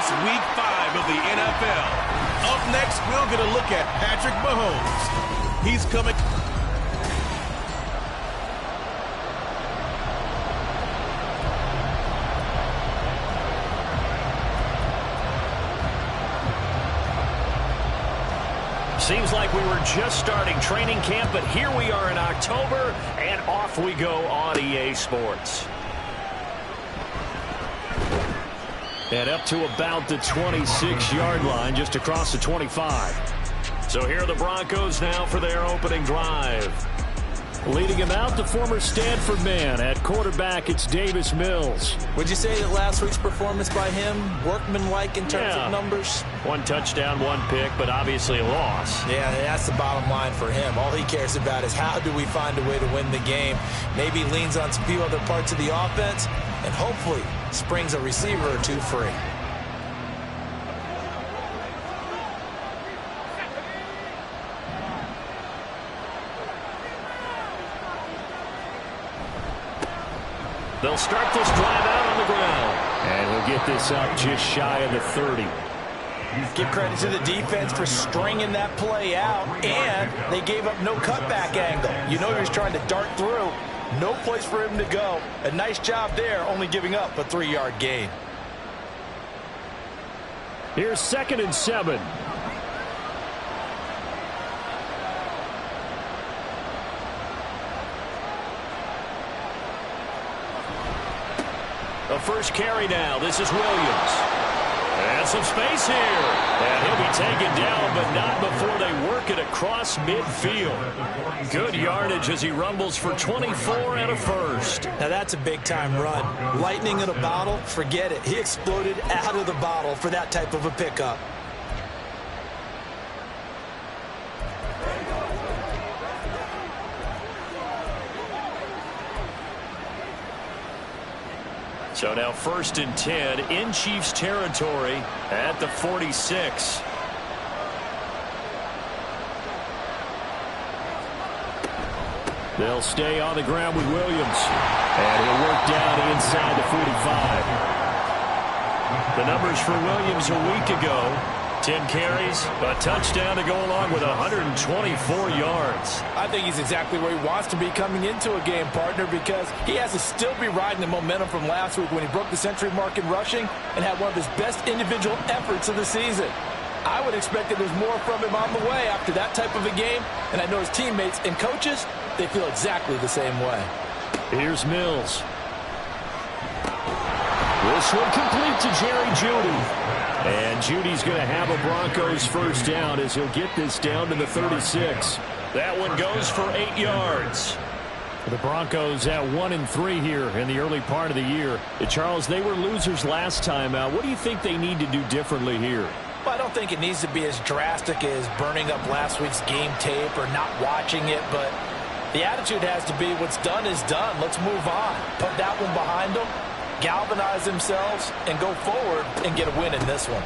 It's Week 5 of the NFL. Up next, we'll get a look at Patrick Mahomes. He's coming. Seems like we were just starting training camp, but here we are in October, and off we go on EA Sports. And up to about the 26-yard line, just across the 25. So here are the Broncos now for their opening drive. Leading him out, the former Stanford man. At quarterback, it's Davis Mills. Would you say that last week's performance by him, workmanlike in terms of numbers? 1 touchdown, 1 pick, but obviously a loss. Yeah, that's the bottom line for him. All he cares about is how do we find a way to win the game. Maybe leans on a few other parts of the offense, and hopefully springs a receiver or two free. They'll start this drive out on the ground. And he'll get this up just shy of the 30. Give credit to the defense for stringing that play out, and they gave up no cutback angle. You know he was trying to dart through. No place for him to go. A nice job there, only giving up a 3-yard gain. Here's 2nd and 7. The first carry now. This is Williams. And some space here. And he'll be taken down, but not before they work it across midfield. Good yardage as he rumbles for 24 and a first. Now that's a big-time run. Lightning in a bottle, forget it. He exploded out of the bottle for that type of a pickup. So now 1st and 10 in Chiefs territory at the 46. They'll stay on the ground with Williams. And he'll work down inside the 45. The numbers for Williams a week ago. 10 carries, a touchdown to go along with 124 yards. I think he's exactly where he wants to be coming into a game, partner, because he has to still be riding the momentum from last week when he broke the century mark in rushing and had one of his best individual efforts of the season. I would expect that there's more from him on the way after that type of a game, and I know his teammates and coaches, they feel exactly the same way. Here's Mills. This one complete to Jerry Jeudy. And Judy's going to have a Broncos first down as he'll get this down to the 36. That one goes for 8 yards. The Broncos at 1-3 here in the early part of the year. Charles, they were losers last time out. What do you think they need to do differently here? Well, I don't think it needs to be as drastic as burning up last week's game tape or not watching it, but the attitude has to be what's done is done. Let's move on. Put that one behind them. Galvanize themselves and go forward and get a win in this one.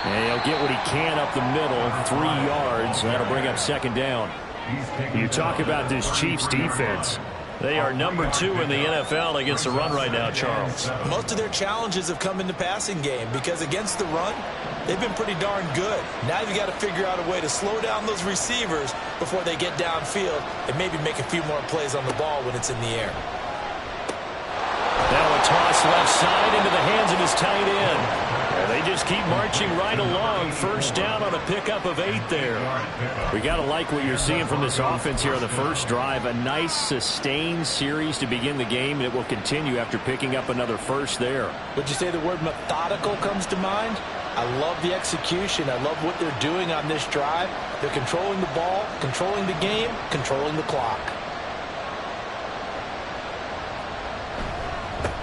And he'll get what he can up the middle, 3 yards. That'll bring up 2nd down. You talk about this Chiefs defense. They are number 2 in the NFL against the run right now, Charles. Most of their challenges have come in the passing game because against the run, they've been pretty darn good. Now you've got to figure out a way to slow down those receivers before they get downfield and maybe make a few more plays on the ball when it's in the air. Now a toss left side into the hands of his tight end. And they just keep marching right along. First down on a pickup of 8 there. We got to like what you're seeing from this offense here on the first drive. A nice sustained series to begin the game, and it will continue after picking up another first there. Would you say the word methodical comes to mind? I love the execution. I love what they're doing on this drive. They're controlling the ball, controlling the game, controlling the clock.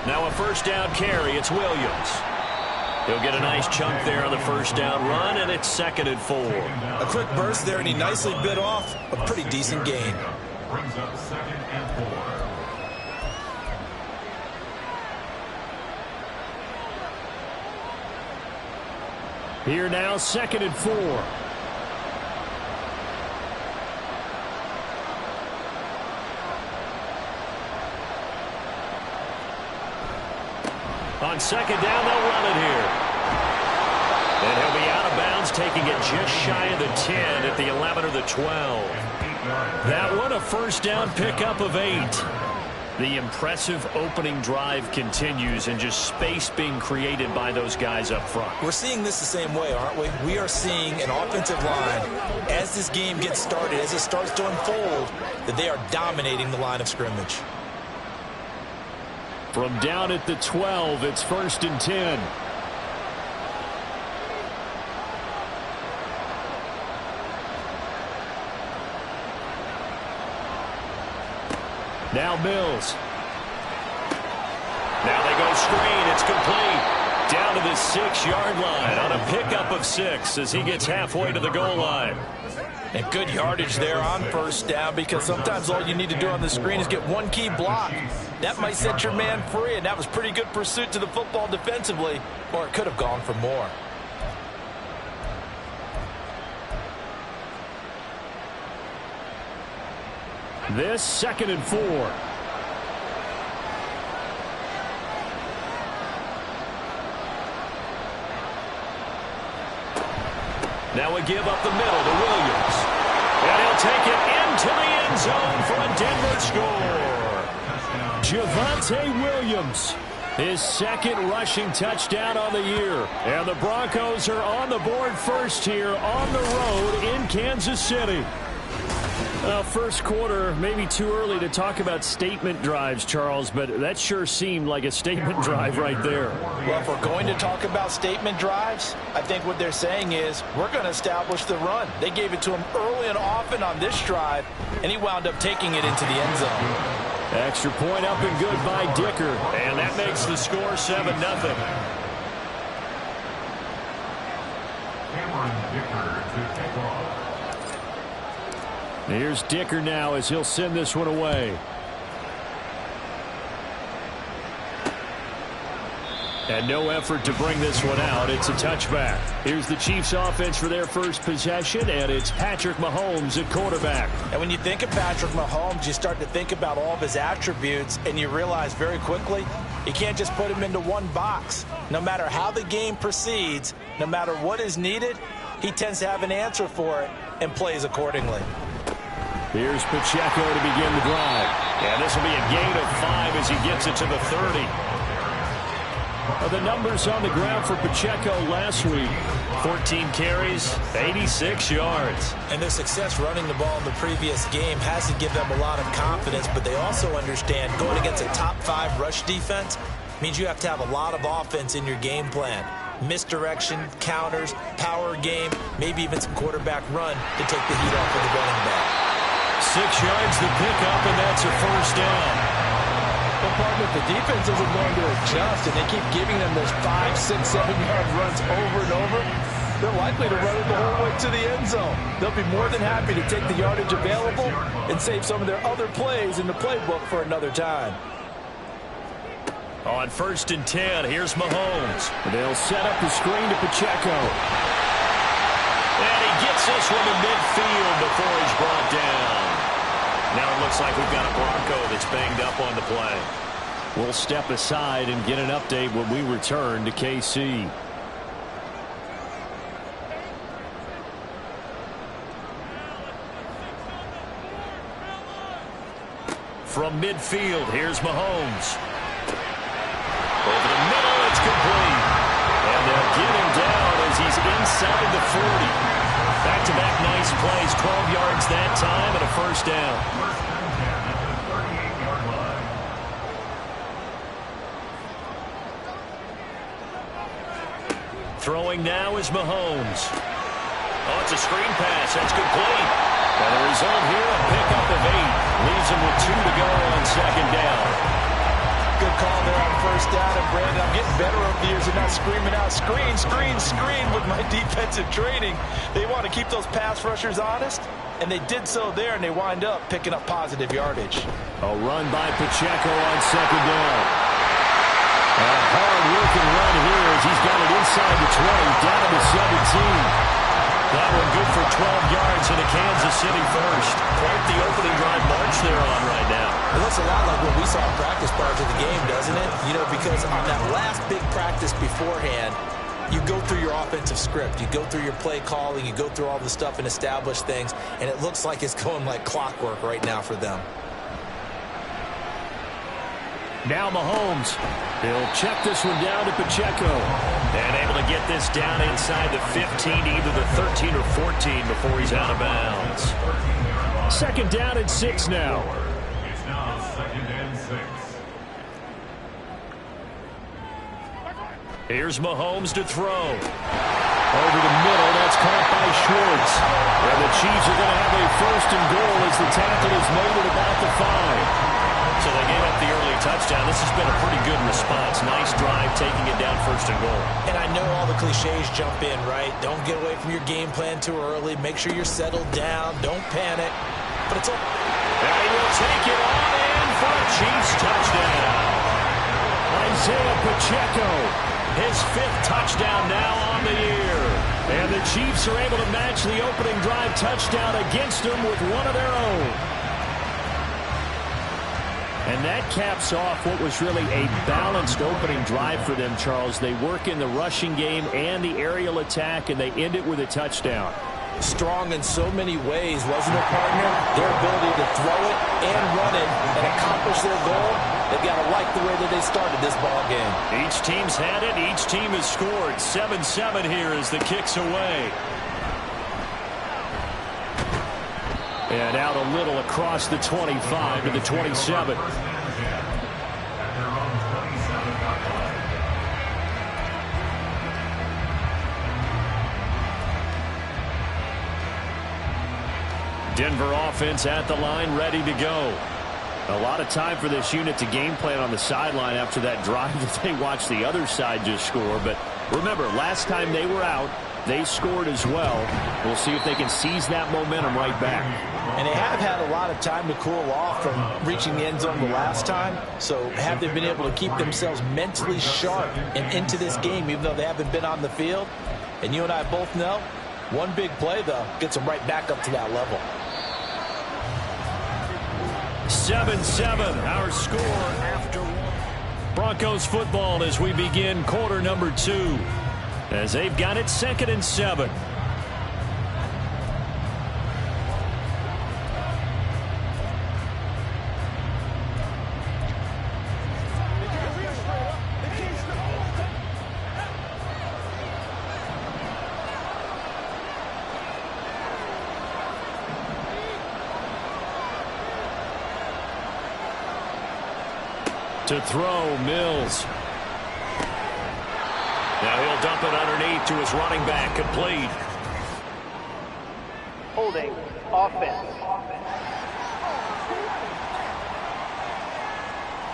Now a first down carry. It's Williams. He'll get a nice chunk there on the first down run, and it's 2nd and 4. A quick burst there, and he nicely bit off a pretty decent gain. Brings up 2nd and 4. Here now, 2nd and 4. On second down, they'll run it here. And he'll be out of bounds, taking it just shy of the 10 at the 11 or the 12. That one a first down pickup of 8. The impressive opening drive continues, and just space being created by those guys up front. We're seeing this the same way, aren't we? We are seeing an offensive line, as this game gets started, as it starts to unfold, that they are dominating the line of scrimmage. From down at the 12, it's 1st and 10. Now Mills. Now they go screen. It's complete. Down to the 6-yard line on a pickup of 6 as he gets halfway to the goal line. And good yardage there on first down, because sometimes all you need to do on the screen is get one key block. That might set your man free, and that was pretty good pursuit to the football defensively, or it could have gone for more. This 2nd and 4. Now a give up the middle to Williams. And he'll take it into the end zone for a Denver score. Javonte Williams, his 2nd rushing touchdown on the year. And the Broncos are on the board first here on the road in Kansas City. First quarter, maybe too early to talk about statement drives, Charles, but that sure seemed like a statement drive right there. Well, if we're going to talk about statement drives, I think what they're saying is we're going to establish the run. They gave it to him early and often on this drive, and he wound up taking it into the end zone. Extra point up and good by Dicker, and that makes the score 7-0. Here's Dicker now as he'll send this one away. And no effort to bring this one out. It's a touchback. Here's the Chiefs offense for their first possession, and it's Patrick Mahomes at quarterback. And when you think of Patrick Mahomes, you start to think about all of his attributes, and you realize very quickly you can't just put him into one box. No matter how the game proceeds, no matter what is needed, he tends to have an answer for it and plays accordingly. Here's Pacheco to begin the drive. And this will be a gain of 5 as he gets it to the 30. The numbers on the ground for Pacheco last week: 14 carries, 86 yards. And their success running the ball in the previous game has to give them a lot of confidence, but they also understand going against a top 5 rush defense means you have to have a lot of offense in your game plan. Misdirection, counters, power game, maybe even some quarterback run to take the heat off of the running back. 6 yards the pickup, and that's a first down. Well, partner, if the defense isn't going to adjust and they keep giving them those 5, 6, 7-yard runs over and over, they're likely to run it the whole way to the end zone. They'll be more than happy to take the yardage available and save some of their other plays in the playbook for another time. On 1st and 10, here's Mahomes. They'll set up the screen to Pacheco. And he gets this one to midfield before he's brought down. Now it looks like we've got a Bronco that's banged up on the play. We'll step aside and get an update when we return to KC. From midfield, here's Mahomes. Over the middle, it's complete. And they'll get him down as he's inside the 40. Back-to-back nice plays, 12 yards that time, and a first down. Throwing now is Mahomes. Oh, it's a screen pass. That's complete. And the result here, a pickup of 8. Leaves him with 2 to go on second down. Good call there on first down. And Brandon, I'm getting better over the years and not screaming out, screen, screen, screen with my defensive training. They want to keep those pass rushers honest, and they did so there, and they wind up picking up positive yardage. A run by Pacheco on second down. And a hard-working run here as he's got it inside the 20, down to the 17. That one good for 12 yards in a Kansas City first. Quite the opening drive march they're on right now. It looks a lot like what we saw in practice prior to the game, doesn't it? You know, because on that last big practice beforehand, you go through your offensive script. You go through your play calling. You go through all the stuff and establish things. And it looks like it's going like clockwork right now for them. Now Mahomes. He'll check this one down to Pacheco. And able to get this down inside the 15 to either the 13 or 14 before he's out of bounds. Second down and 6 now. It's now second and 6. Here's Mahomes to throw. Over the middle, that's caught by Schwartz. And the Chiefs are going to have a first and goal as the tackle is made at about the 5. So they gave up the early touchdown. This has been a pretty good response. Nice drive, taking it down first and goal. And I know all the cliches jump in, right? Don't get away from your game plan too early. Make sure you're settled down. Don't panic. But it's all... And he will take it on in for a Chiefs touchdown. Isaiah Pacheco, his 5th touchdown now on the year. And the Chiefs are able to match the opening drive touchdown against them with one of their own. And that caps off what was really a balanced opening drive for them, Charles. They work in the rushing game and the aerial attack, and they end it with a touchdown. Strong in so many ways, wasn't it, partner? Their ability to throw it and run it and accomplish their goal, they've got to like the way that they started this ball game. Each team's had it. Each team has scored. 7-7 here as the kick's away. And out a little across the 25 to the 27. Denver offense at the line, ready to go. A lot of time for this unit to game plan on the sideline after that drive that they watched the other side just score. But remember, last time they were out, they scored as well. We'll see if they can seize that momentum right back. And they have had a lot of time to cool off from reaching the end zone the last time. So have they been able to keep themselves mentally sharp and into this game, even though they haven't been on the field? And you and I both know, one big play, though, gets them right back up to that level. 7-7, our score after one. Broncos football as we begin quarter number 2. As they've got it 2nd and 7. To throw, Mills. Now he'll dump it underneath to his running back, complete. Holding, offense.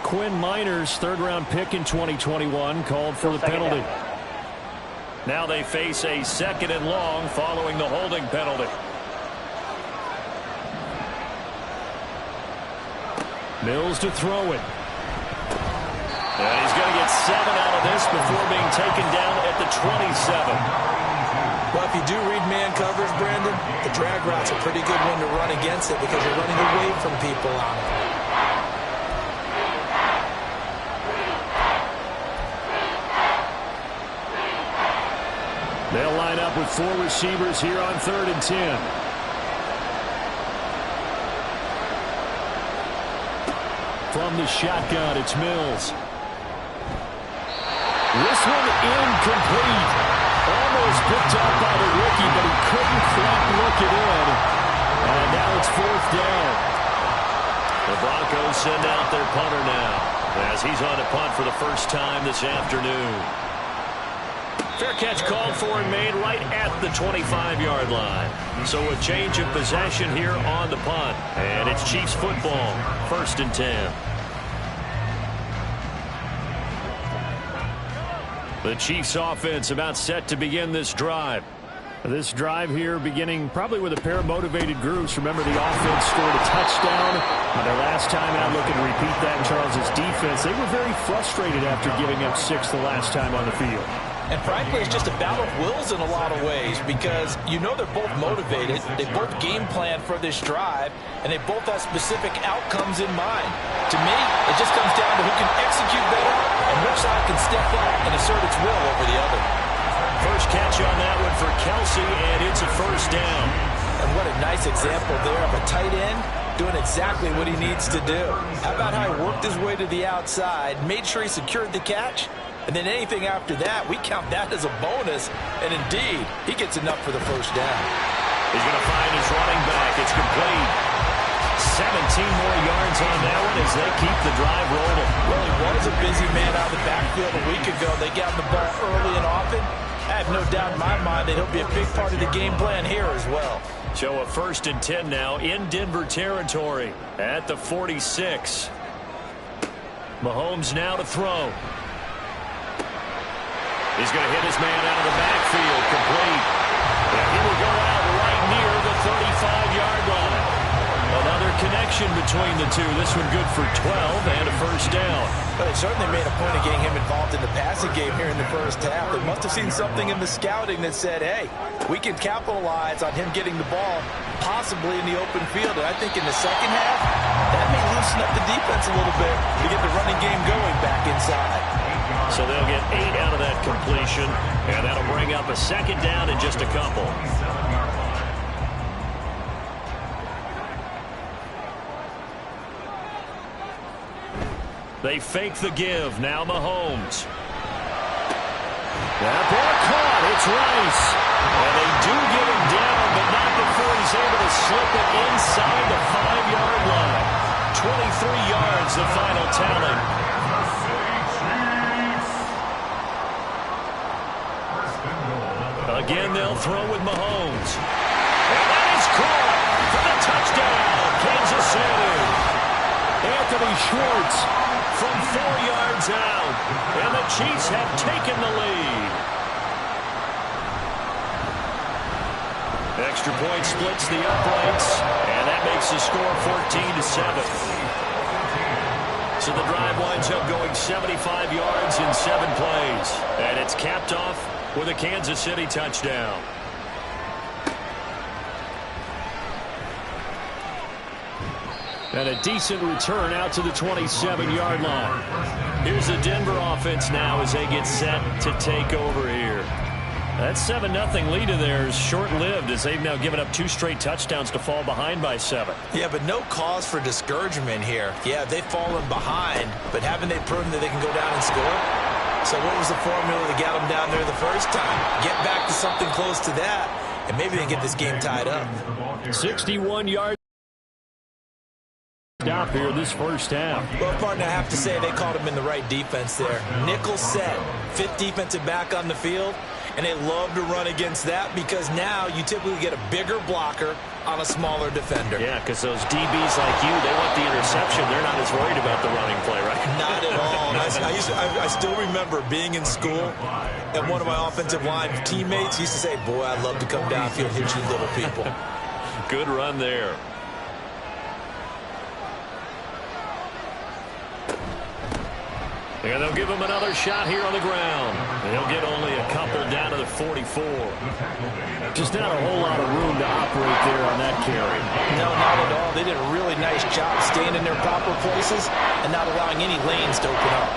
Quinn Miners, 3rd-round pick in 2021, called for the penalty. Now they face a 2nd and long following the holding penalty. Mills to throw it. And he's going to get 7 out of this before being taken down at the 27. Well, if you do read man coverage, Brandon, the drag route's a pretty good one to run against it because you're running away from people on it. They'll line up with 4 receivers here on 3rd and 10. From the shotgun, it's Mills. This one incomplete. Almost picked up by the rookie, but he couldn't quite look it in. And now it's 4th down. The Broncos send out their punter now as he's on to punt for the first time this afternoon. Fair catch called for and made right at the 25-yard line. So a change of possession here on the punt. And it's Chiefs football, 1st and 10. The Chiefs offense about set to begin this drive. This drive here beginning probably with a pair of motivated groups. Remember, the offense scored a touchdown on their last time out. Looking to repeat that in Charles's defense. They were very frustrated after giving up 6 the last time on the field. And frankly, it's just a battle of wills in a lot of ways because you know they're both motivated. They both game plan for this drive, and they both have specific outcomes in mind. To me, it just comes down to who can execute better swill over the other. First catch on that one for Kelsey, and it's a first down. And what a nice example there of a tight end doing exactly what he needs to do. How about how he worked his way to the outside, made sure he secured the catch, and then anything after that, we count that as a bonus. And indeed, he gets enough for the first down. He's going to find his running back. It's complete. 17 more yards on that one as they keep the drive rolling. Well, he was a busy man out of the backfield a week ago. They got him the ball early and often. I have no doubt in my mind that he'll be a big part of the game plan here as well. So a 1st and 10 now in Denver territory at the 46. Mahomes now to throw. He's going to hit his man out of the backfield, complete. And he will go out right near the 35-yard line. Another connection between the two. This one good for 12 and a first down. But they certainly made a point of getting him involved in the passing game here in the first half. They must have seen something in the scouting that said, hey, we can capitalize on him getting the ball possibly in the open field. And I think in the second half, that may loosen up the defense a little bit to get the running game going back inside. So they'll get 8 out of that completion, and that'll bring up a second down in just a couple. They fake the give. Now Mahomes. That ball caught. It's Rice. And they do get him down, but not before he's able to slip it inside the 5-yard line. 23 yards, the final tally. Again, they'll throw with Mahomes. And that is caught for the touchdown, Kansas City. Anthony Schwartz from 4 yards out, and the Chiefs have taken the lead. Extra point splits the uprights, and that makes the score 14-7. So the drive winds up going 75 yards in 7 plays, and it's capped off with a Kansas City touchdown. And a decent return out to the 27-yard line. Here's the Denver offense now as they get set to take over here. That 7-0 lead of theirs short-lived as they've now given up 2 straight touchdowns to fall behind by 7. Yeah, but no cause for discouragement here. Yeah, they've fallen behind, but haven't they proven that they can go down and score? So what was the formula that got them down there the first time? Get back to something close to that, and maybe they get this game tied up. 61 yards. Stop here this first half. Well, partner, I have to say they caught him in the right defense there. Nickel set, 5th defensive back on the field, and they love to run against that because now you typically get a bigger blocker on a smaller defender. Yeah, because those DBs like you, they want the interception. They're not as worried about the running play, right? Not at all. I still remember being in school, and one of my offensive line teammates used to say, boy, I'd love to come downfield and hit you little people. Good run there. And they'll give him another shot here on the ground. And he'll get only a couple down to the 44. Just not a whole lot of room to operate there on that carry. No, not at all. They did a really nice job staying in their proper places and not allowing any lanes to open up.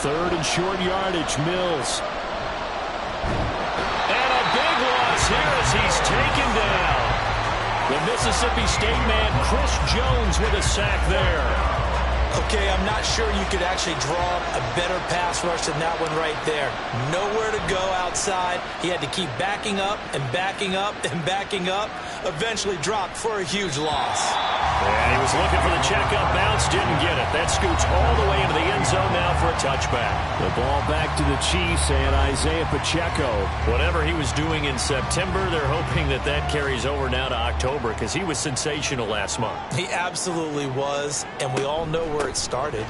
3rd and short yardage, Mills. And a big loss here as he's taken down. The Mississippi State man, Chris Jones, with a sack there. Okay, I'm not sure you could actually draw a better pass rush than that one right there. Nowhere to go outside. He had to keep backing up and backing up and backing up. Eventually dropped for a huge loss. And he was looking for the checkup bounce, didn't get it. That scoots all the way into the end zone now for a touchback. The ball back to the Chiefs and Isaiah Pacheco. Whatever he was doing in September, they're hoping that that carries over now to October because he was sensational last month. He absolutely was, and we all know where it started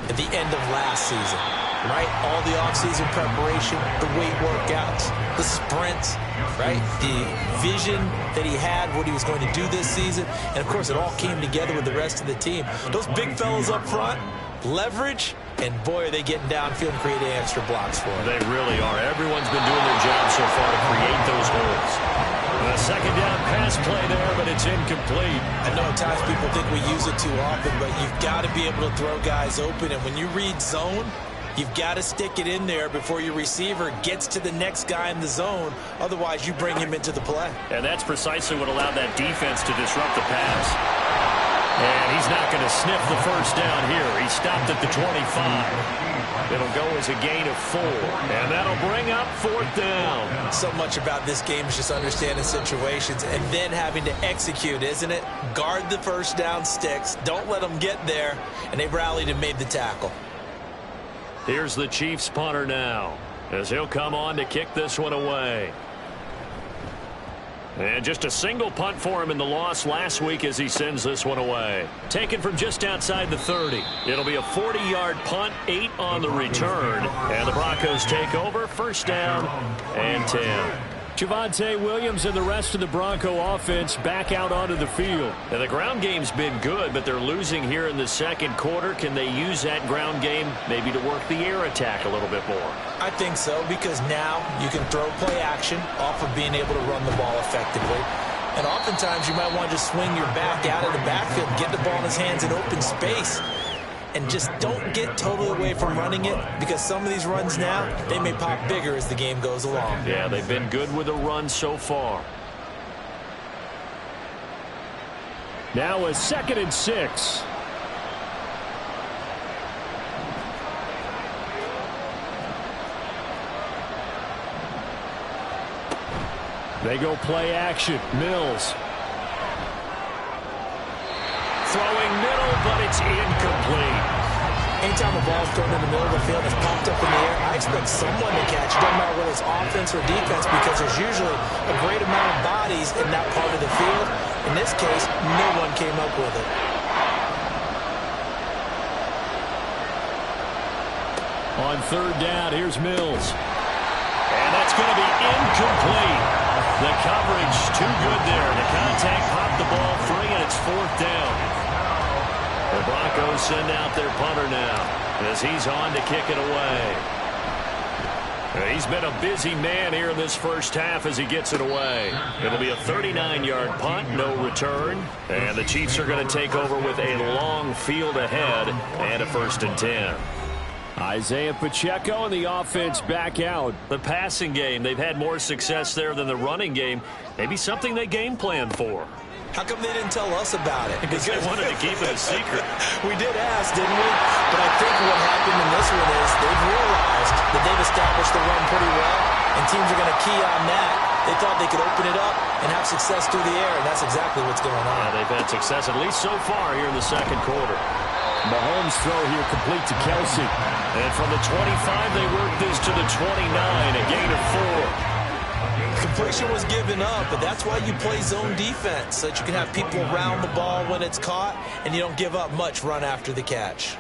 at the end of last season, right? All the offseason preparation, the weight workouts, the sprints, right? The vision that he had, what he was going to do this season, and of course it all came together with the rest of the team. Those big fellas up front, leverage, and boy, are they getting downfield and creating extra blocks for him. They really are. Everyone's been doing their job so far to create those holes. A second down pass play there, but it's incomplete. I know at times people think we use it too often, but you've got to be able to throw guys open. And when you read zone, you've got to stick it in there before your receiver gets to the next guy in the zone. Otherwise, you bring him into the play. And that's precisely what allowed that defense to disrupt the pass. And he's not going to sniff the first down here. He stopped at the 25. It'll go as a gain of 4. And that'll bring up 4th down. So much about this game is just understanding situations and then having to execute, isn't it? Guard the first down sticks. Don't let them get there. And they've rallied and made the tackle. Here's the Chiefs punter now, as he'll come on to kick this one away. And just a single punt for him in the loss last week as he sends this one away. Taken from just outside the 30. It'll be a 40-yard punt, 8 on the return. And the Broncos take over, first down and 10. Javonte Williams and the rest of the Bronco offense back out onto the field. And the ground game's been good, but they're losing here in the second quarter. Can they use that ground game maybe to work the air attack a little bit more? I think so, because now you can throw play action off of being able to run the ball effectively. And oftentimes you might want to just swing your back out of the backfield, get the ball in his hands in open space. And just don't get totally away from running it, because some of these runs now, they may pop bigger as the game goes along. Yeah, they've been good with the run so far. Now a 2nd and 6. They go play action. Mills. Throwing middle, but it's incomplete. Anytime a ball's thrown in the middle of the field and it's popped up in the air, I expect someone to catch it. Doesn't matter whether it's offense or defense, because there's usually a great amount of bodies in that part of the field. In this case, no one came up with it. On 3rd down, here's Mills. And that's going to be incomplete. The coverage too good there. The contact popped the ball free, and it's 4th down. The Broncos send out their punter now as he's on to kick it away. He's been a busy man here in this first half as he gets it away. It'll be a 39-yard punt, no return. And the Chiefs are going to take over with a long field ahead and a 1st and 10. Isaiah Pacheco and the offense back out. The passing game, they've had more success there than the running game. Maybe something they game plan for. How come they didn't tell us about it? Because they wanted to keep it a secret. We did ask, didn't we? But I think what happened in this one is they've realized that they've established the run pretty well, and teams are going to key on that. They thought they could open it up and have success through the air, and that's exactly what's going on. Yeah, they've had success, at least so far here in the second quarter. Mahomes' throw here complete to Kelsey. And from the 25, they work this to the 29, a gain of 4. Completion was given up, but that's why you play zone defense, so that you can have people around the ball when it's caught, and you don't give up much run after the catch.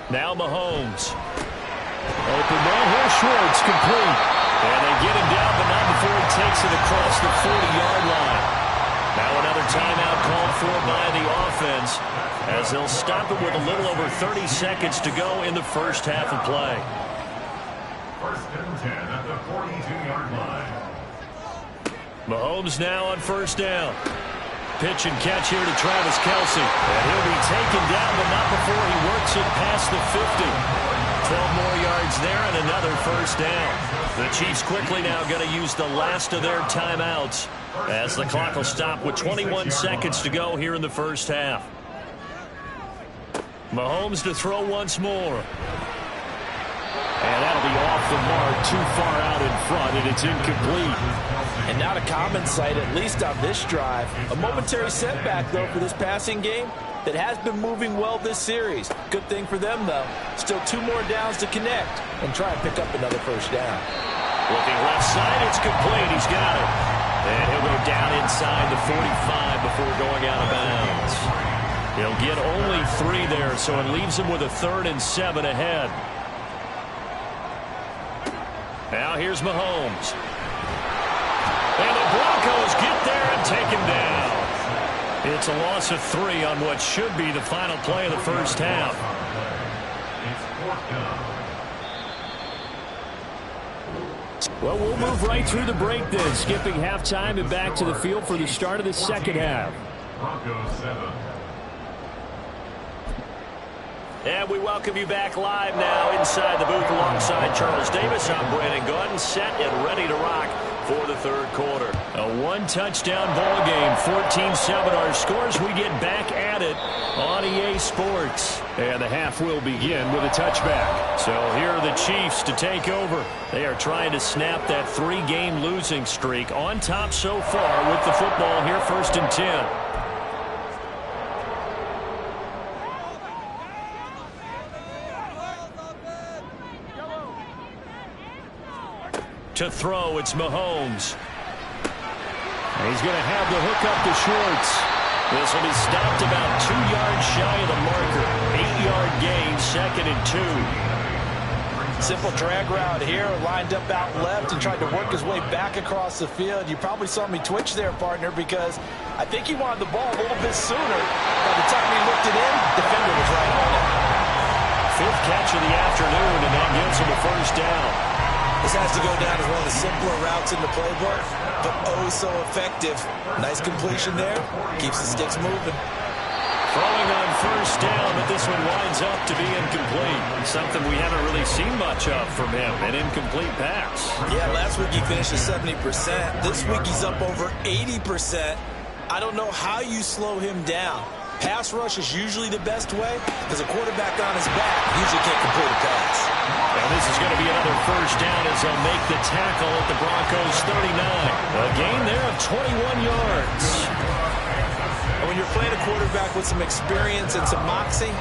Now Mahomes. Open man here, Schwartz, complete. And they get him down, but not before he takes it across the 40-yard line. Now another timeout called for by the offense, as they'll stop it with a little over 30 seconds to go in the first half of play. 1st and 10 at the 42-yard line. Mahomes now on 1st down. Pitch and catch here to Travis Kelsey. And he'll be taken down, but not before he works it past the 50. 12 more yards there and another 1st down. The Chiefs quickly now going to use the last of their timeouts, as the clock will stop with 21 seconds to go here in the first half. Mahomes to throw once more. And that'll be off the mark, too far out in front, and it's incomplete. And not a common sight, at least on this drive. A momentary setback, though, for this passing game that has been moving well this series. Good thing for them, though. Still 2 more downs to connect and try and pick up another 1st down. Looking left side, it's complete. He's got it. And he'll go down inside the 45 before going out of bounds. He'll get only 3 there, so it leaves him with a 3rd and 7 ahead. Now here's Mahomes. And the Broncos get there and take him down. It's a loss of 3 on what should be the final play of the first half. It's 4th down. Well, we'll move right through the break then, skipping halftime and back to the field for the start of the second half. Broncos 7. And we welcome you back live now inside the booth alongside Charles Davis. I'm Brandon Gordon, set and ready to rock for the third quarter. A one-touchdown ball game, 14-7 our scores. We get back at it on EA Sports. And the half will begin with a touchback. So here are the Chiefs to take over. They are trying to snap that 3-game losing streak. On top so far with the football here, 1st and 10. To throw, it's Mahomes. He's going to have the hook up to Schwartz. This will be stopped about 2 yards shy of the marker. 8-yard gain, 2nd and 2. Simple drag route here, lined up out left and tried to work his way back across the field. You probably saw me twitch there, partner, because I think he wanted the ball a little bit sooner. By the time he looked it in, the defender was right on it. 5th catch of the afternoon, and that gives him a 1st down. This has to go down as one of the simpler routes in the playbook, but oh so effective. Nice completion there. Keeps the sticks moving. Throwing on 1st down, but this one winds up to be incomplete. Something we haven't really seen much of from him, an incomplete pass. Yeah, last week he finished at 70%. This week he's up over 80%. I don't know how you slow him down. Pass rush is usually the best way because a quarterback on his back usually can't complete a pass. And this is going to be another 1st down as they'll make the tackle at the Broncos 39. A gain there of 21 yards. And when you're playing a quarterback with some experience and some moxie,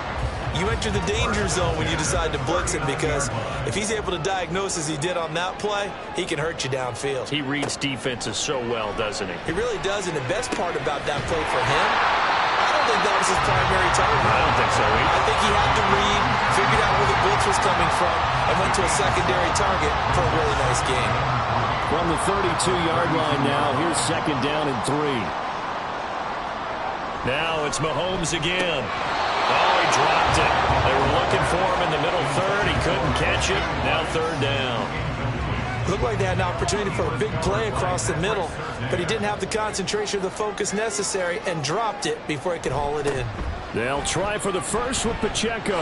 you enter the danger zone when you decide to blitz him, because if he's able to diagnose as he did on that play, he can hurt you downfield. He reads defenses so well, doesn't he? He really does, and the best part about that play for him, I don't think that was his primary target. I don't think so either. I think he had to read, figured out where the blitz was coming from, and went to a secondary target for a really nice game. From the 32-yard line now, here's 2nd down and 3. Now it's Mahomes again. Oh, he dropped it. They were looking for him in the middle third. He couldn't catch it. Now 3rd down. Looked like they had an opportunity for a big play across the middle, but he didn't have the concentration or the focus necessary and dropped it before he could haul it in. They'll try for the first with Pacheco.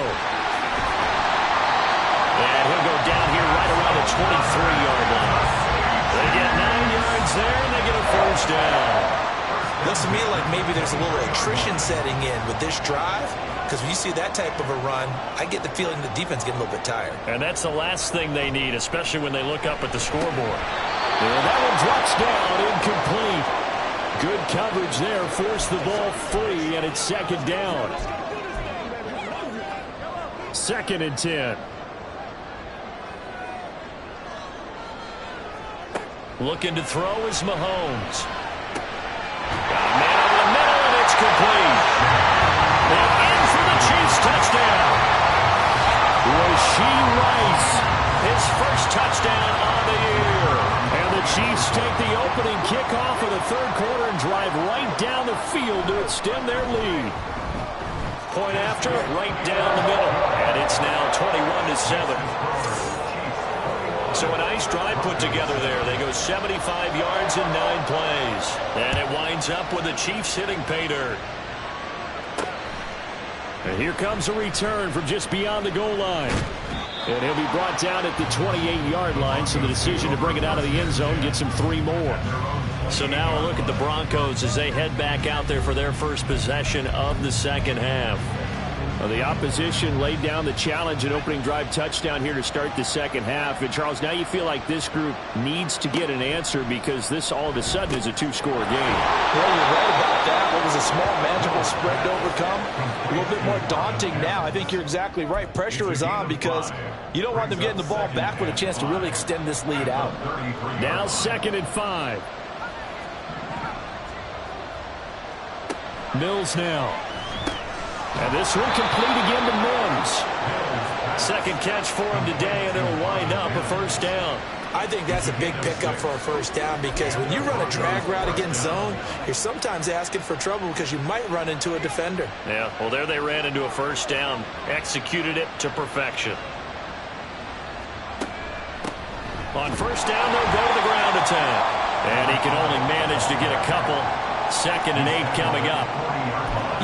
And he'll go down here right around the 23-yard line. They get 9 yards there, and they get a 1st down. Looks to me like maybe there's a little attrition setting in with this drive, because when you see that type of a run, I get the feeling the defense getting a little bit tired. And that's the last thing they need, especially when they look up at the scoreboard. And that one drops down, incomplete. Good coverage there, forced the ball free, and it's 2nd down. 2nd and 10. Looking to throw is Mahomes. Got a man over the middle, and it's complete. And in for the Chiefs touchdown. Rashee Rice, his 1st touchdown on the year. And the Chiefs take the opening kickoff of the 3rd quarter and drive right down the field to extend their lead. Point after, right down the middle. And it's now 21-7. So a nice drive put together there. They go 75 yards in 9 plays. And it winds up with the Chiefs hitting pay dirt. And here comes a return from just beyond the goal line. And he'll be brought down at the 28-yard line, so the decision to bring it out of the end zone gets him 3 more. So now a look at the Broncos as they head back out there for their first possession of the second half. Well, the opposition laid down the challenge and opening drive touchdown here to start the second half. And, Charles, now you feel like this group needs to get an answer because this all of a sudden is a 2-score game. Well, you're right about that. What was a small, manageable spread to overcome, a little bit more daunting now. I think you're exactly right. Pressure is on because you don't want them getting the ball back with a chance to really extend this lead out. Now 2nd and 5. Mills now. And this one complete again to Mims. 2nd catch for him today, and it'll wind up a 1st down. I think that's a big pickup for a 1st down because when you run a drag route against zone, you're sometimes asking for trouble because you might run into a defender. Yeah, well, there they ran into a 1st down, executed it to perfection. On first down, they'll go to the ground attack. And he can only manage to get a couple. 2nd and 8 coming up.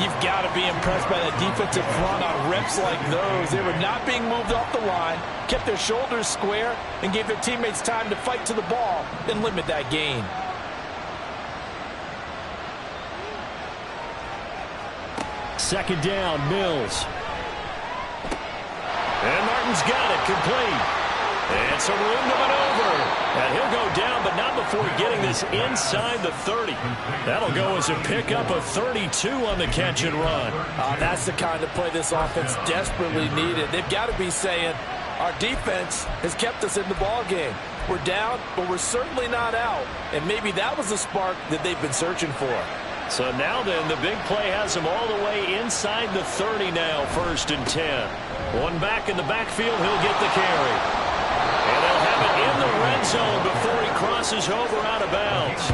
You've got to be impressed by that defensive front on reps like those. They were not being moved off the line, kept their shoulders square, and gave their teammates time to fight to the ball and limit that gain. Second down, Mills. And Martin's got it, complete. And some room to maneuver. And he'll go down, but not before getting this inside the 30. That'll go as a pickup of 32 on the catch and run. That's the kind of play this offense desperately needed. They've got to be saying, our defense has kept us in the ball game. We're down, but we're certainly not out. And maybe that was the spark that they've been searching for. So now then, the big play has him all the way inside the 30 now, 1st and 10. One back in the backfield, he'll get the carry. And they'll have it in the red zone before he crosses over out of bounds.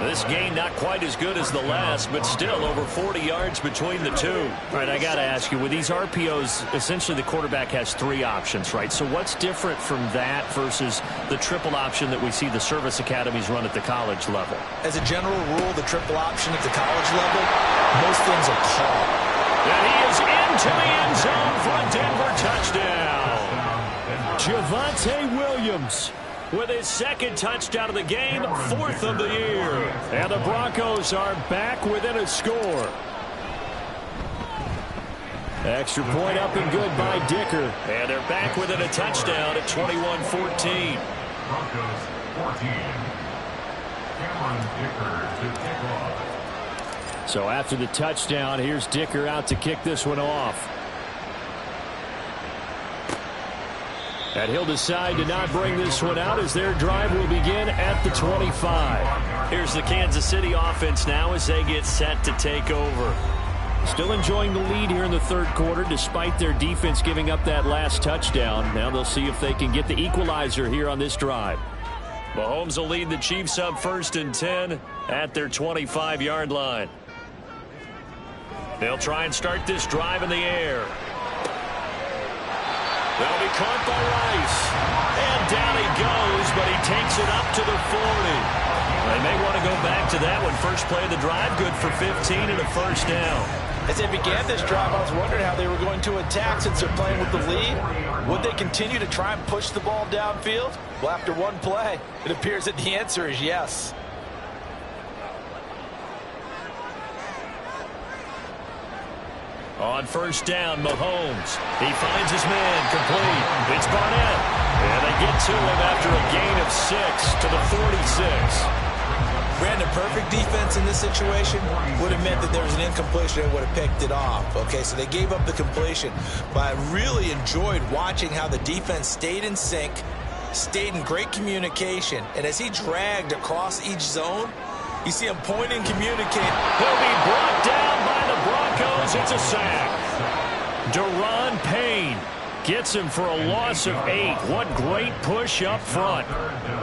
This gain not quite as good as the last, but still over 40 yards between the two. All right, I got to ask you, with these RPOs, essentially the quarterback has 3 options, right? So what's different from that versus the triple option that we see the service academies run at the college level? As a general rule, the triple option at the college level, most things are called. And he is into the end zone for a Denver touchdown. Javonte Williams with his 2nd touchdown of the game, 4th of the year. And the Broncos are back within a score. Extra point up and good by Dicker. And they're back within a touchdown at 21-14. Broncos 14. Cameron Dicker to kick off. So after the touchdown, here's Dicker out to kick this one off. And he'll decide to not bring this one out as their drive will begin at the 25. Here's the Kansas City offense now as they get set to take over. Still enjoying the lead here in the 3rd quarter despite their defense giving up that last touchdown. Now they'll see if they can get the equalizer here on this drive. Mahomes will lead the Chiefs up 1st and 10 at their 25-yard line. They'll try and start this drive in the air. They'll be caught by Rice. And down he goes, but he takes it up to the 40. They may want to go back to that one. First play of the drive, good for 15 and a 1st down. As they began this drive, I was wondering how they were going to attack since they're playing with the lead. Would they continue to try and push the ball downfield? Well, after one play, it appears that the answer is yes. On 1st down, Mahomes. He finds his man, complete. It's Barnett. And they get to him after a gain of 6 to the 46. Brandon, perfect defense in this situation would have meant that there was an incompletion and would have picked it off. Okay, so they gave up the completion. But I really enjoyed watching how the defense stayed in sync, stayed in great communication. And as he dragged across each zone, you see him point and communicate. He'll be brought down by the Broncos. It's a sack. Deron Payne gets him for a loss of 8. What great push up front.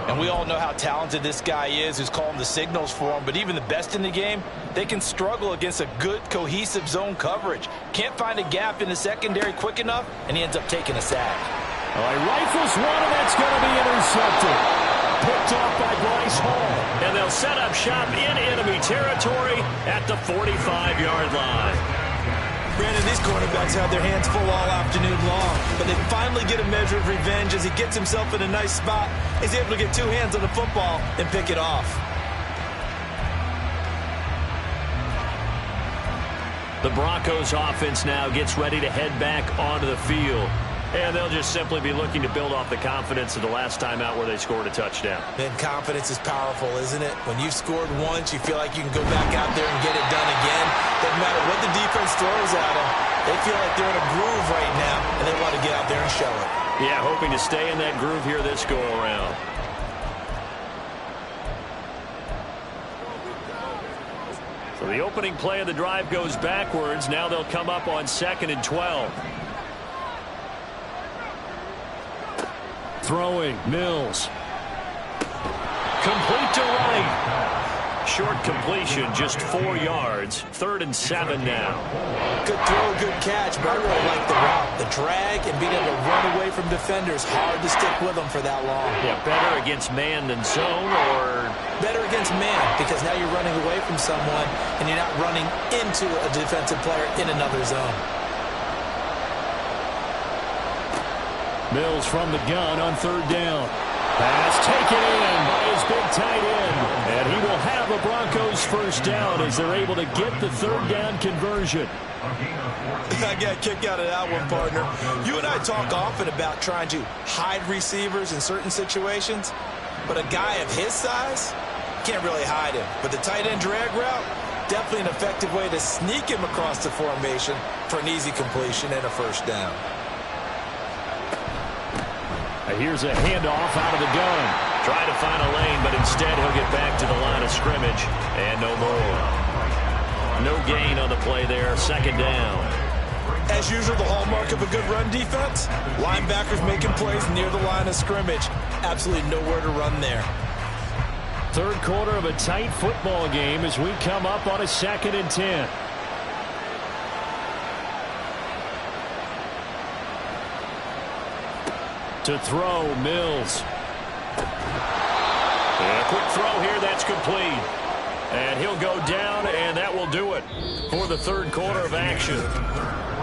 And we all know how talented this guy is who's calling the signals for him. But even the best in the game, they can struggle against a good, cohesive zone coverage. Can't find a gap in the secondary quick enough, and he ends up taking a sack. All right, rifles one, and that's going to be intercepted. Picked off by Bryce Hall. And they'll set up shop in enemy territory at the 45-yard line. Brandon, these quarterbacks have their hands full all afternoon long, but they finally get a measure of revenge as he gets himself in a nice spot. He's able to get 2 hands on the football and pick it off. The Broncos offense now gets ready to head back onto the field. And they'll just simply be looking to build off the confidence of the last time out where they scored a touchdown. Then confidence is powerful, isn't it? When you've scored once, you feel like you can go back out there and get it done again. Doesn't matter what the defense throws at them. They feel like they're in a groove right now, and they want to get out there and show it. Yeah, hoping to stay in that groove here this go-around. So the opening play of the drive goes backwards. Now they'll come up on 2nd and 12. Throwing, Mills. Complete to Wright. Short completion, just 4 yards. 3rd and 7 now. Good throw, good catch, but I really like the route. The drag and being able to run away from defenders. Hard to stick with them for that long. Yeah, better against man than zone, or? Better against man, because now you're running away from someone and you're not running into a defensive player in another zone. Mills from the gun on 3rd down. Pass taken in by his big tight end. And he will have a Broncos first down as they're able to get the 3rd down conversion. I got a kick out of that one, partner. You and I talk often about trying to hide receivers in certain situations, but a guy of his size can't really hide him. But the tight end drag route, definitely an effective way to sneak him across the formation for an easy completion and a first down. Here's a handoff out of the gun. Trying to find a lane, but instead he'll get back to the line of scrimmage. And no more. No gain on the play there. 2nd down. As usual, the hallmark of a good run defense, linebackers making plays near the line of scrimmage. Absolutely nowhere to run there. 3rd quarter of a tight football game as we come up on a 2nd and 10. To throw, Mills. And a quick throw here, that's complete. And he'll go down, and that will do it for the 3rd quarter of action.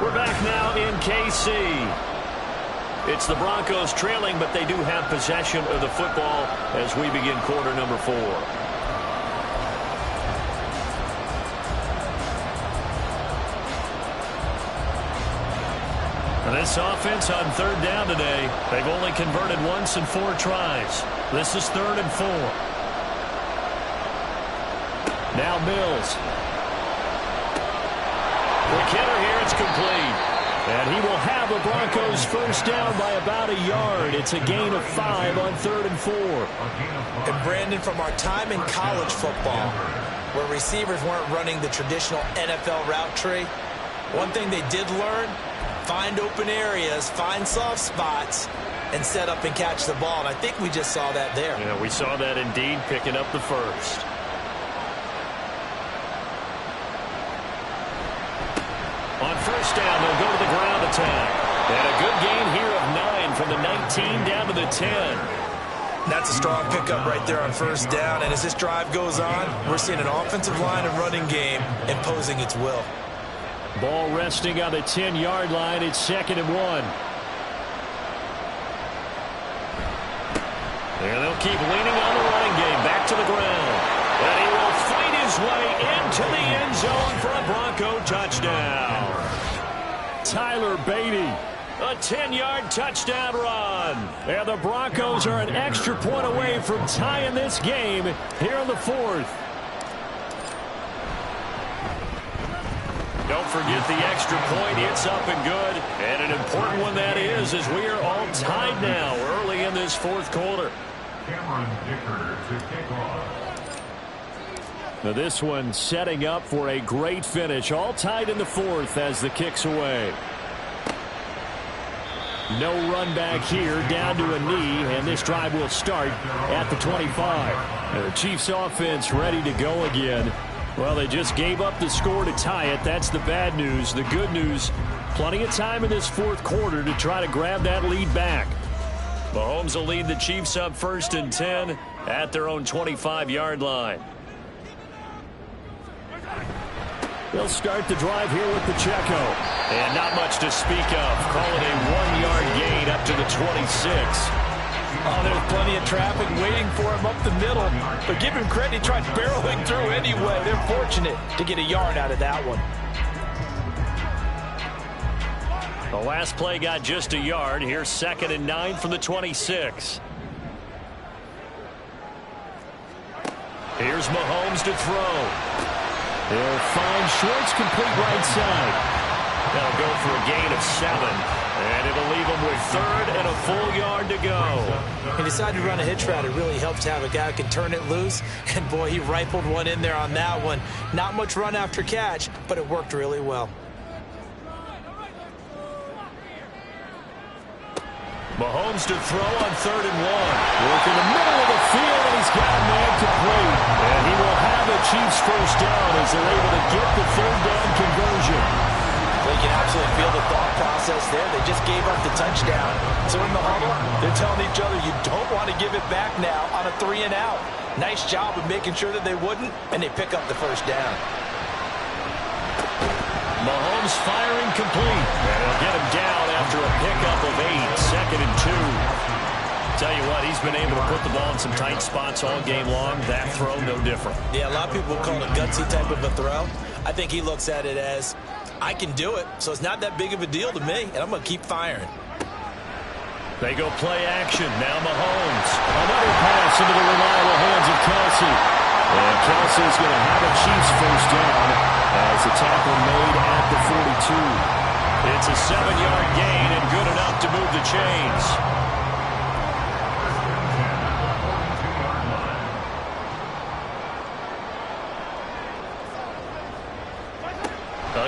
We're back now in KC. It's the Broncos trailing, but they do have possession of the football as we begin quarter number 4. This offense on 3rd down today, they've only converted once in 4 tries. This is 3rd and 4. Now Mills. Quick hitter here, it's complete. And he will have a Broncos first down by about a yard. It's a gain of 5 on 3rd and 4. And Brandon, from our time in college football, where receivers weren't running the traditional NFL route tree, one thing they did learn: find open areas, find soft spots, and set up and catch the ball. And I think we just saw that there. Yeah, we saw that indeed, picking up the first. On first down, they'll go to the ground attack. And a good gain here of 9 from the 19 down to the 10. That's a strong pickup right there on first down. And as this drive goes on, we're seeing an offensive line and running game imposing its will. Ball resting on the 10-yard line. It's 2nd and 1. And they'll keep leaning on the running game. Back to the ground. And he will fight his way into the end zone for a Bronco touchdown. Tyler Beatty, a 10-yard touchdown run. And the Broncos are an extra point away from tying this game here in the 4th. Don't forget the extra point. It's up and good. And an important one that is, as we are all tied now early in this 4th quarter. Now this one setting up for a great finish. All tied in the 4th as the kick's away. No run back here, down to a knee, and this drive will start at the 25. The Chiefs offense ready to go again. Well, they just gave up the score to tie it. That's the bad news. The good news, plenty of time in this 4th quarter to try to grab that lead back. Mahomes will lead the Chiefs up 1st and 10 at their own 25-yard line. They'll start the drive here with Pacheco. And not much to speak of. Call it a 1-yard gain up to the 26. Oh, there's plenty of traffic waiting for him up the middle. But give him credit, he tried barreling through anyway. They're fortunate to get a yard out of that one. The last play got just a yard. Here's 2nd and 9 from the 26. Here's Mahomes to throw. He'll find Schwartz, complete right side. They'll go for a gain of 7. And it'll leave him with 3rd and a full yard to go. He decided to run a hitch route. It really helps to have a guy who can turn it loose. And, boy, he rifled one in there on that one. Not much run after catch, but it worked really well. Mahomes to throw on 3rd and 1. Work in the middle of the field, and he's got a man complete. And he will have have the Chiefs first down as they're able to get the third down conversion. Well, you can absolutely feel the thought process there. They just gave up the touchdown. So in the huddle, they're telling each other, you don't want to give it back now on a 3-and-out. Nice job of making sure that they wouldn't, and they pick up the first down. Mahomes firing complete. And he'll get him down after a pickup of 8, 2nd and 2. Tell you what, he's been able to put the ball in some tight spots all game long. That throw, no different. Yeah, a lot of people call it a gutsy type of a throw. I think he looks at it as, I can do it, so it's not that big of a deal to me, and I'm going to keep firing. They go play action. Now Mahomes. Another pass into the reliable hands of Kelsey. And Kelsey's going to have a Chiefs first down as the tackle made at the 42. It's a 7-yard gain and good enough to move the chains.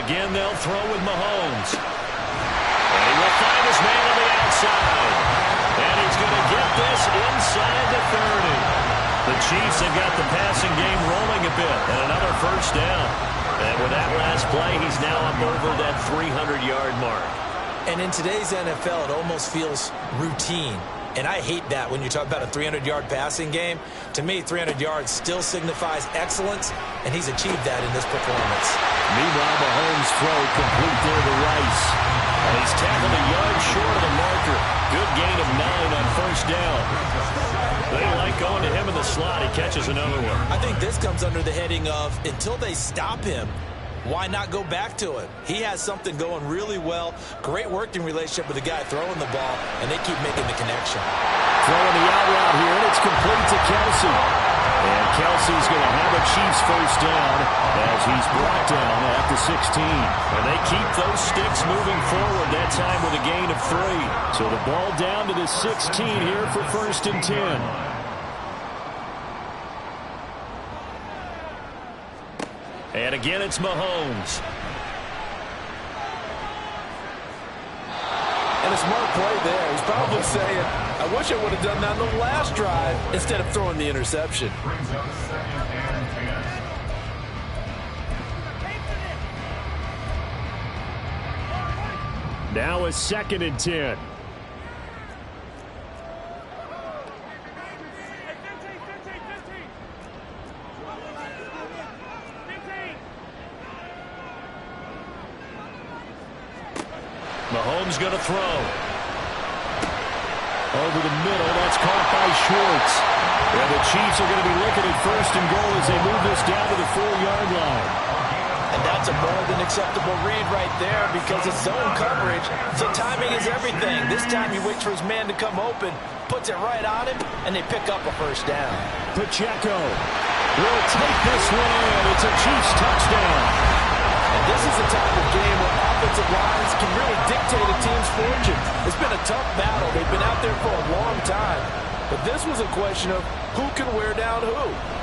Again, they'll throw with Mahomes. And he will find his man on the outside. And he's going to get this inside the 30. The Chiefs have got the passing game rolling a bit. And another first down. And with that last play, he's now up over that 300-yard mark. And in today's NFL, it almost feels routine. And I hate that when you talk about a 300-yard passing game. To me, 300 yards still signifies excellence, and he's achieved that in this performance. Meanwhile, Mahomes' throw complete there to Rice. And he's tackled a yard short of the marker. Good gain of 9 on first down. They like going to him in the slot. He catches another one. I think this comes under the heading of, until they stop him, why not go back to it? He has something going really well. Great working relationship with the guy throwing the ball, and they keep making the connection. Throwing the out route here, and it's complete to Kelsey. And Kelsey's going to have a Chiefs first down as he's brought down at the 16. And they keep those sticks moving forward, that time with a gain of 3. So the ball down to the 16 here for 1st and 10. And again, it's Mahomes. And a smart play there. He's probably saying, I wish I would have done that on the last drive instead of throwing the interception. Brings up 2nd and 10. Now a 2nd and 10. Mahomes going to throw. Over the middle, that's caught by Schwartz. And the Chiefs are going to be looking at 1st and goal as they move this down to the 4-yard line. And that's a more than acceptable read right there because it's zone coverage, so timing is everything. This time he waits for his man to come open, puts it right on him, and they pick up a first down. Pacheco will take this one in. It's a Chiefs touchdown. And this is the type of game where offensive lines can really dictate a team's fortune. It's been a tough battle. They've been out there for a long time. But this was a question of who can wear down who.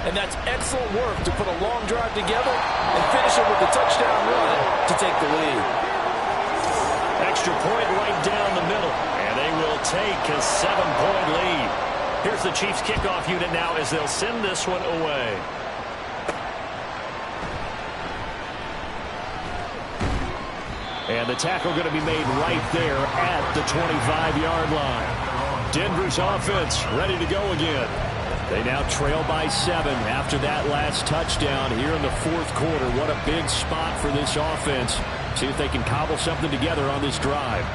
And that's excellent work to put a long drive together and finish it with a touchdown run to take the lead. Extra point right down the middle. And they will take a 7-point lead. Here's the Chiefs kickoff unit now as they'll send this one away. And the tackle going to be made right there at the 25-yard line. Denver's offense ready to go again. They now trail by 7 after that last touchdown here in the 4th quarter. What a big spot for this offense. See if they can cobble something together on this drive.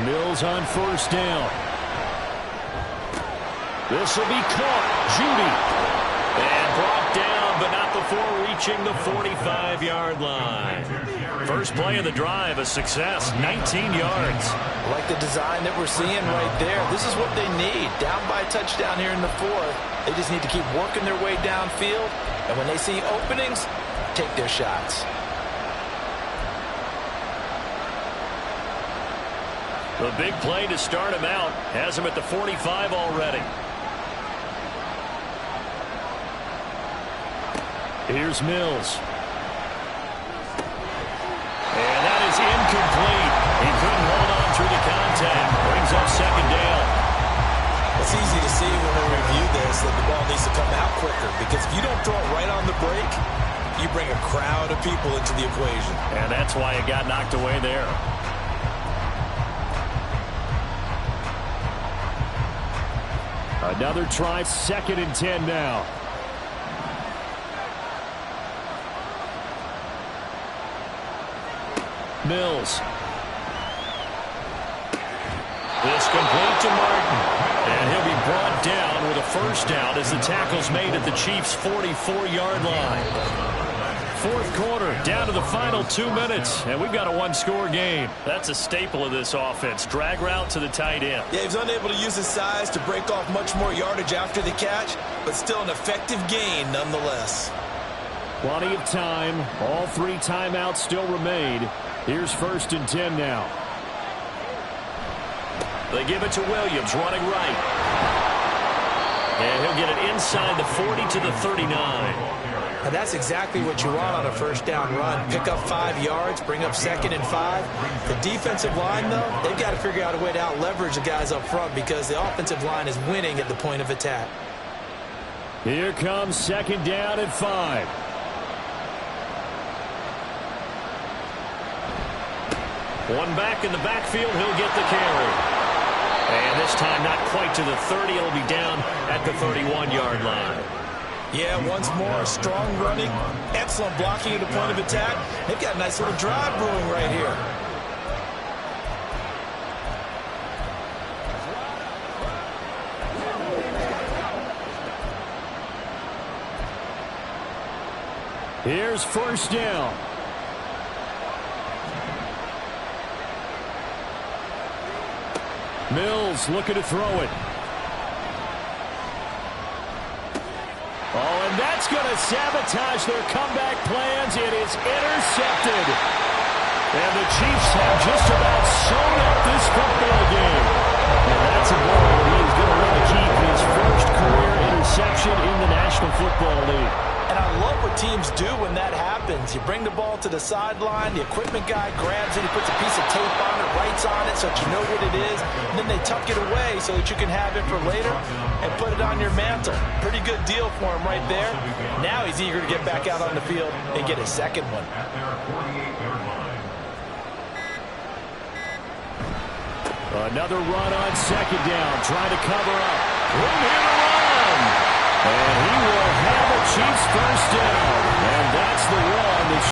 Mills on first down. This will be caught. Judy. And brought down, but not before reaching the 45-yard line. First play of the drive, a success, 19 yards. I like the design that we're seeing right there. This is what they need. Down by a touchdown here in the 4th. They just need to keep working their way downfield. And when they see openings, take their shots. The big play to start him out has him at the 45 already. Here's Mills. And that is incomplete. He couldn't hold on through the contact. it's easy to see when we review this that the ball needs to come out quicker, because if you don't throw it right on the break, you bring a crowd of people into the equation. And that's why it got knocked away there. Another try, 2nd and 10 now. Mills. This complete to Martin. And he'll be brought down with a first down as the tackle's made at the Chiefs' 44-yard line. 4th quarter, down to the final 2 minutes, and we've got a one-score game. That's a staple of this offense. Drag route to the tight end. Yeah, he's unable to use his size to break off much more yardage after the catch, but still an effective gain nonetheless. Plenty of time. All 3 timeouts still remain. Here's 1st and 10 now. They give it to Williams, running right. And he'll get it inside the 40 to the 39. And that's exactly what you want on a first down run. Pick up 5 yards, bring up 2nd and 5. The defensive line, though, they've got to figure out a way to out-leverage the guys up front because the offensive line is winning at the point of attack. Here comes 2nd down and 5. One back in the backfield, he'll get the carry. And this time not quite to the 30. It'll be down at the 31-yard line. Yeah, once more, strong running, excellent blocking at the point of attack. They've got a nice little drive brewing right here. Here's 1st down. Mills looking to throw it. Oh, and that's going to sabotage their comeback plans. It is intercepted. And the Chiefs have just about sewn up this football game. And that's a ball that he is going to want to keep his first career interception in the National Football League. And I love what teams do when that happens. You bring the ball to the sideline, the equipment guy grabs it, he puts a piece of tape on it, writes on it so that you know what it is, and then they tuck it away so that you can have it for later and put it on your mantle. Pretty good deal for him right there. Now he's eager to get back out on the field and get his 2nd one. Another run on 2nd down, trying to cover up. Room here to run. And he will have a Chiefs first down. And that's the run.